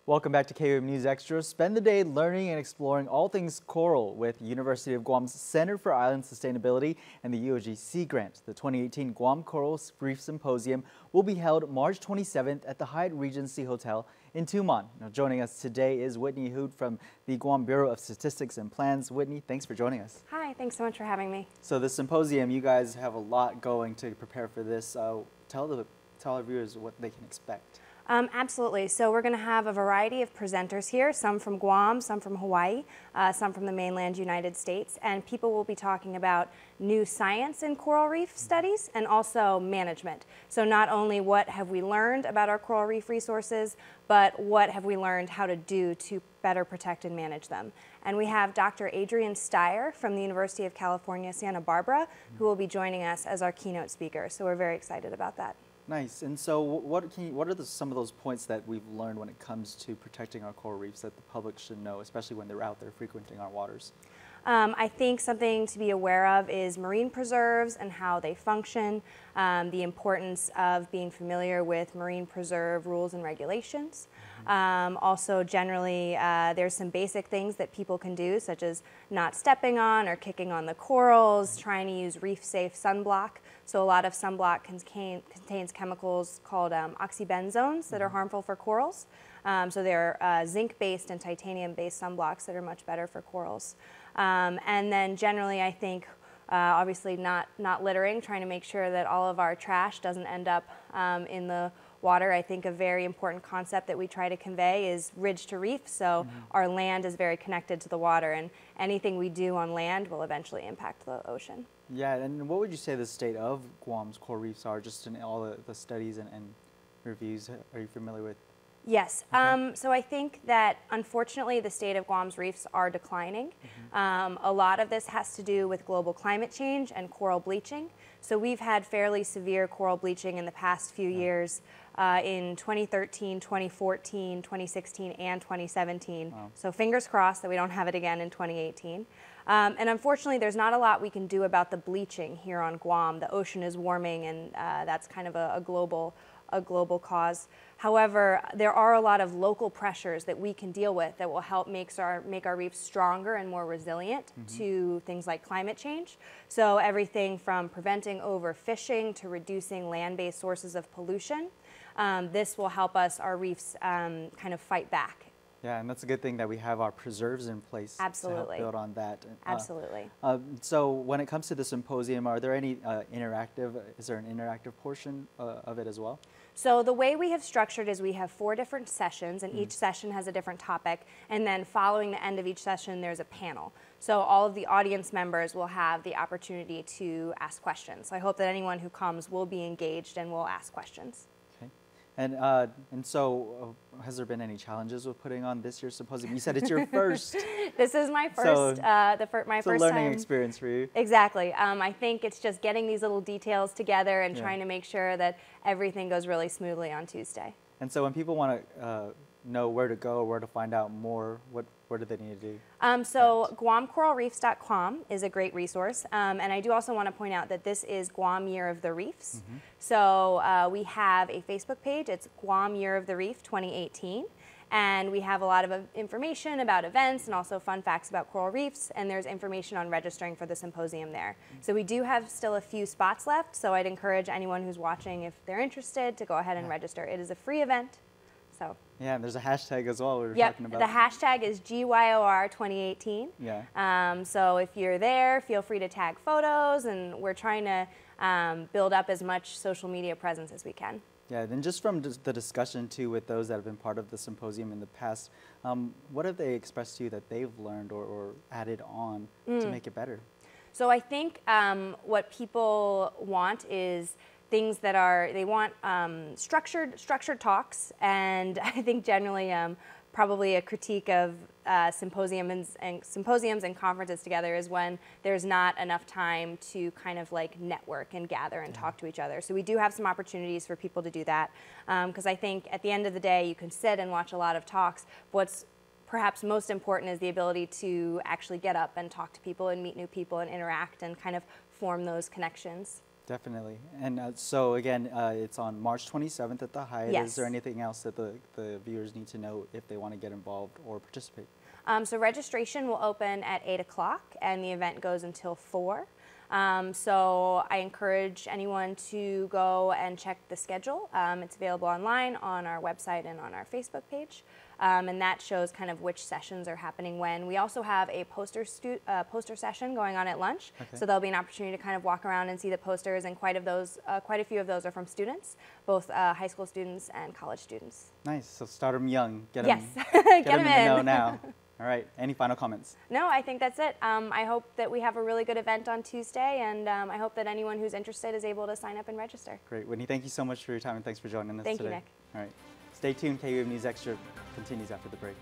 Welcome back to KUM News Extra. Spend the day learning and exploring all things coral with University of Guam's Center for Island Sustainability and the UOG Sea Grant. The 2018 Guam Coral Reef Symposium will be held March 27th at the Hyatt Regency Hotel in Tumon. Now, joining us today is Whitney Hood from the Guam Bureau of Statistics and Plans. Whitney, thanks for joining us. Hi, thanks so much for having me. So the symposium, you guys have a lot going to prepare for this. Tell our viewers what they can expect. Absolutely. So we're going to have a variety of presenters here, some from Guam, some from Hawaii, some from the mainland United States, and people will be talking about new science in coral reef studies and also management. So not only what have we learned about our coral reef resources, but what have we learned how to do to better protect and manage them. And we have Dr. Adrian Steyer from the University of California, Santa Barbara, who will be joining us as our keynote speaker. So we're very excited about that. Nice. And so what are some of those points that we've learned when it comes to protecting our coral reefs that the public should know, especially when they're out there frequenting our waters? I think something to be aware of is marine preserves and how they function, the importance of being familiar with marine preserve rules and regulations. Also, generally, there's some basic things that people can do, such as not stepping on or kicking on the corals, trying to use reef-safe sunblock. So a lot of sunblock contains chemicals called oxybenzones that are harmful for corals. So they're zinc-based and titanium-based sunblocks that are much better for corals. And then generally, I think, obviously not littering, trying to make sure that all of our trash doesn't end up in the water. I think a very important concept that we try to convey is ridge to reef. So our land is very connected to the water, and anything we do on land will eventually impact the ocean. Yeah, and what would you say the state of Guam's coral reefs are, just in all the studies and reviews? Are you familiar with? Yes. Okay. So I think that unfortunately the state of Guam's reefs are declining. A lot of this has to do with global climate change and coral bleaching. So we've had fairly severe coral bleaching in the past few years in 2013, 2014, 2016, and 2017. Wow. So fingers crossed that we don't have it again in 2018. And unfortunately, there's not a lot we can do about the bleaching here on Guam. The ocean is warming, and that's kind of a global cause. However, there are a lot of local pressures that we can deal with that will help make our reefs stronger and more resilient to things like climate change. So everything from preventing overfishing to reducing land-based sources of pollution. This will help our reefs kind of fight back. Yeah, and that's a good thing that we have our preserves in place. Absolutely. To help build on that. Absolutely. So when it comes to the symposium, are there any is there an interactive portion of it as well? So the way we have structured is we have 4 different sessions, and each session has a different topic, and then following the end of each session there's a panel. So all of the audience members will have the opportunity to ask questions. So I hope that anyone who comes will be engaged and will ask questions. And so, has there been any challenges with putting on this year's symposium? You said it's your first. This is my first, my first learning experience for you. Exactly. I think it's just getting these little details together and trying to make sure that everything goes really smoothly on Tuesday. And so, when people want to know where to go or where to find out more, what do they need to do? So GuamCoralReefs.com is a great resource, and I do also want to point out that this is Guam Year of the Reefs. So we have a Facebook page. It's Guam Year of the Reef 2018, and we have a lot of information about events and also fun facts about coral reefs, and there's information on registering for the symposium there. So we do have still a few spots left, so I'd encourage anyone who's watching, if they're interested, to go ahead and register. It is a free event. So. Yeah, and there's a hashtag as well we were talking about. The hashtag is GYOR 2018. Yeah. So if you're there, feel free to tag photos, and we're trying to build up as much social media presence as we can. Yeah, then just from the discussion too with those that have been part of the symposium in the past, what have they expressed to you that they've learned or added on to make it better? So I think what people want is things that they want structured talks, and I think generally probably a critique of symposiums and conferences together is when there's not enough time to kind of like network and gather and talk to each other. So we do have some opportunities for people to do that, because I think at the end of the day you can sit and watch a lot of talks. What's perhaps most important is the ability to actually get up and talk to people and meet new people and interact and kind of form those connections. Definitely. And so again, it's on March 27th at the Hyatt. Yes. Is there anything else that the viewers need to know if they want to get involved or participate? So registration will open at 8 o'clock and the event goes until 4. So I encourage anyone to go and check the schedule. It's available online on our website and on our Facebook page. And that shows kind of which sessions are happening when. We also have a poster session going on at lunch. Okay. So there'll be an opportunity to kind of walk around and see the posters, and quite a few of those are from students, both high school students and college students. Nice. So start them young. Get Yes, them, get them them in the know in. now. All right. Any final comments? No, I think that's it. I hope that we have a really good event on Tuesday, and I hope that anyone who's interested is able to sign up and register. Great. Whitney, thank you so much for your time and thanks for joining us Thank today. you, Nick. All right. Stay tuned. KUM News Extra continues after the break.